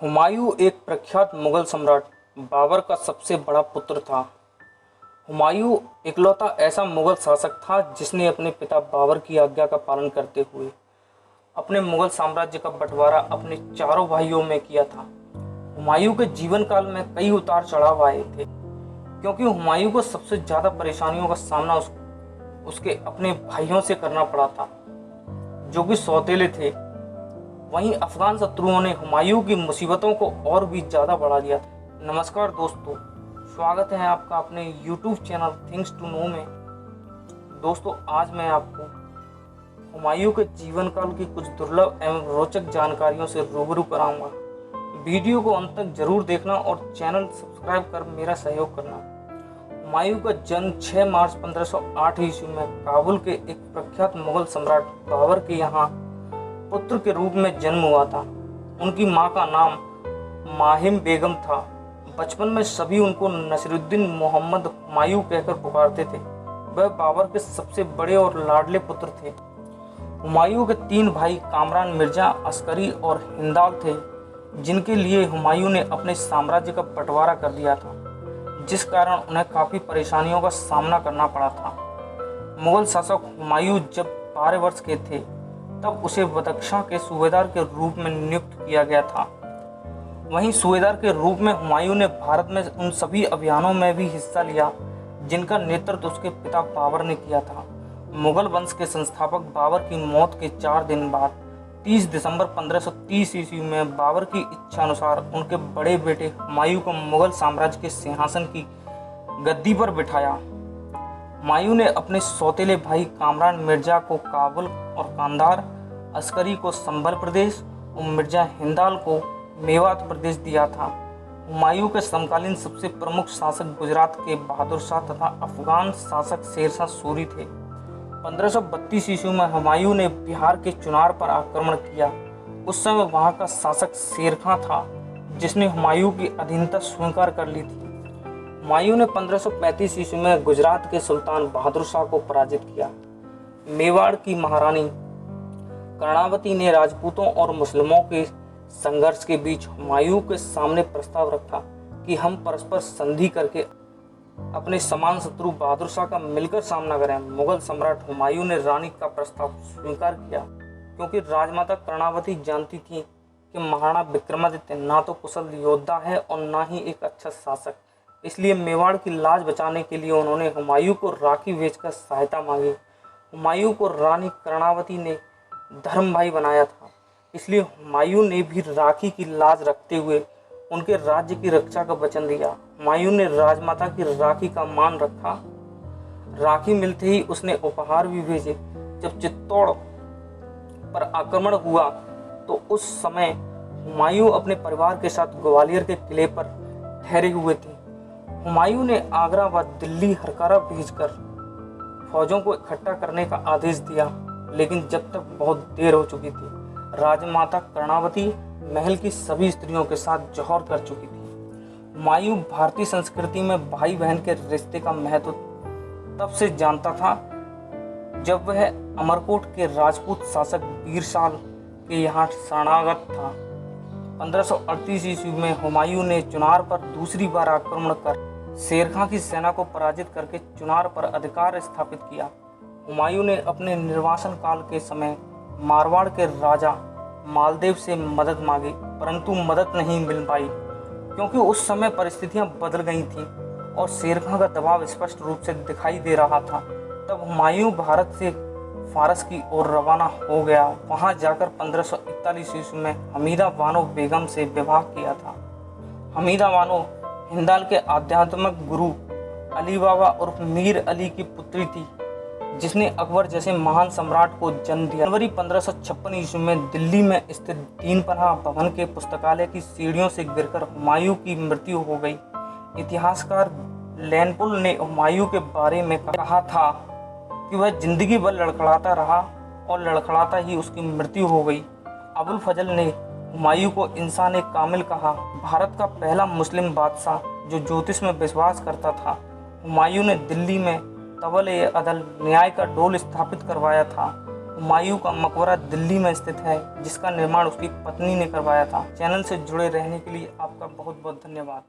हुमायूं एक प्रख्यात मुगल सम्राट बाबर का सबसे बड़ा पुत्र था। हुमायूं इकलौता ऐसा मुगल शासक था जिसने अपने पिता बाबर की आज्ञा का पालन करते हुए अपने मुगल साम्राज्य का बंटवारा अपने चारों भाइयों में किया था। हुमायूं के जीवन काल में कई उतार चढ़ाव आए थे, क्योंकि हुमायूं को सबसे ज्यादा परेशानियों का सामना उसके अपने भाइयों से करना पड़ा था, जो कि सौतेले थे। वहीं अफगान शत्रुओं ने हुमायूं की मुसीबतों को और भी ज़्यादा बढ़ा दिया था। नमस्कार दोस्तों, स्वागत है आपका अपने YouTube channel things to know में। दोस्तों, आज मैं आपको हुमायूं के जीवन काल की कुछ दुर्लभ एवं रोचक जानकारियों से रूबरू कराऊंगा। वीडियो को अंत तक जरूर देखना और चैनल सब्सक्राइब कर मेरा सहयोग करना। हुमायूं का जन्म 6 मार्च 1508 ईस्वी में काबुल के एक प्रख्यात मुगल सम्राट बाबर के यहाँ पुत्र के रूप में जन्म हुआ था। उनकी मां का नाम माहिम बेगम था। बचपन में सभी उनको नसीरुद्दीन मोहम्मद हुमायूं कहकर पुकारते थे। वह बाबर के सबसे बड़े और लाडले पुत्र थे। हुमायूं के 3 भाई कामरान मिर्जा, अस्करी और हिंदाल थे, जिनके लिए हुमायूं ने अपने साम्राज्य का बंटवारा कर दिया था, जिस कारण उन्हें काफी परेशानियों का सामना करना पड़ा था। मुगल शासक हुमायूं जब 12 वर्ष के थे तब उसे बदख्शां के सूबेदार के रूप में नियुक्त किया गया था। वहीं सूबेदार के रूप में हुमायूं ने भारत में उन सभी अभियानों में भी हिस्सा लिया जिनका नेतृत्व उसके पिता बाबर ने किया था। मुगल वंश के संस्थापक बाबर की मौत के 4 दिन बाद 30 दिसंबर 1530 ईस्वी में बाबर की इच्छा अनुसार उनके बड़े बेटे हुमायूं को मुगल साम्राज्य के सिंहासन की गद्दी पर बिठाया। हुमायूं ने अपने सौतेले भाई कामरान मिर्जा को काबुल और कांधार, अस्करी को संभल प्रदेश और मिर्जा हिंदाल को मेवात प्रदेश दिया था। हुमायूं के समकालीन सबसे प्रमुख शासक गुजरात के बहादुर शाह तथा अफगान शासक शेरशाह सूरी थे। 1532 ईस्वी में हुमायूं ने बिहार के चुनार पर आक्रमण किया। उस समय वहां का शासक शेर खां था, जिसने हुमायूं की अधीनता स्वीकार कर ली थी। हुमायूं ने 1535 ईस्वी में गुजरात के सुल्तान बहादुर शाह को पराजित किया। मेवाड़ की महारानी कर्णावती ने राजपूतों और मुस्लिमों के संघर्ष के बीच हुमायूं के सामने प्रस्ताव रखा कि हम परस्पर संधि करके अपने समान शत्रु बहादुर शाह का मिलकर सामना करें। मुगल सम्राट हुमायूं ने रानी का प्रस्ताव स्वीकार किया, क्योंकि राजमाता कर्णावती जानती थी कि महाराणा विक्रमादित्य ना तो कुशल योद्धा है और ना ही एक अच्छा शासक। इसलिए मेवाड़ की लाज बचाने के लिए उन्होंने हुमायूं को राखी भेजकर सहायता मांगी। हुमायूं को रानी कर्णावती ने धर्म भाई बनाया था, इसलिए हुमायूं ने भी राखी की लाज रखते हुए उनके राज्य की रक्षा का वचन दिया। हुमायूं ने राजमाता की राखी का मान रखा। राखी मिलते ही उसने उपहार भी भेजे। जब चित्तौड़ पर आक्रमण हुआ तो उस समय हुमायूं अपने परिवार के साथ ग्वालियर के किले पर ठहरे हुए थे। हुमायूं ने आगरा व दिल्ली हरकारा भेजकर फौजों को इकट्ठा करने का आदेश दिया, लेकिन जब तक बहुत देर हो चुकी थी। राजमाता कर्णावती महल की सभी स्त्रियों के साथ जौहर कर चुकी थी। हुमायूं भारतीय संस्कृति में भाई बहन के रिश्ते का महत्व तब से जानता था जब वह अमरकोट के राजपूत शासक बीरसाल के यहाँ शरणागत था। 1538 ईस्वी में हुमायूं ने चुनार पर दूसरी बार आक्रमण कर शेर खां की सेना को पराजित करके चुनार पर अधिकार स्थापित किया। हुमायूं ने अपने निर्वासन काल के समय मारवाड़ के राजा मालदेव से मदद मांगी, परंतु मदद नहीं मिल पाई, क्योंकि उस समय परिस्थितियां बदल गई थीं और शेर खां का दबाव स्पष्ट रूप से दिखाई दे रहा था। तब हुमायूं भारत से फारस की ओर रवाना हो गया। वहां जाकर 1541 ईस्वी में हमीदा बानो बेगम से विवाह किया था। हमीदा बानो हिंदाल के आध्यात्मिक गुरु अली बाबा उर्फ मीर अली की पुत्री थी, जिसने अकबर जैसे महान सम्राट को जन्म दिया। जनवरी 1556 ईस्वी में दिल्ली में स्थित दीनपनाह भवन के पुस्तकालय की सीढ़ियों से गिरकर हुमायूं की मृत्यु हो गई। इतिहासकार लैनपुल ने हुमायूं के बारे में कहा था कि वह जिंदगी भर लड़खड़ाता रहा और लड़खड़ाता ही उसकी मृत्यु हो गई। अबुल फजल ने हुमायूं को इंसान कामिल कहा। भारत का पहला मुस्लिम बादशाह जो ज्योतिष में विश्वास करता था। हुमायूं ने दिल्ली में तवल-ए-अदल न्याय का डोल स्थापित करवाया था। हुमायूं का मकबरा दिल्ली में स्थित है, जिसका निर्माण उसकी पत्नी ने करवाया था। चैनल से जुड़े रहने के लिए आपका बहुत बहुत धन्यवाद।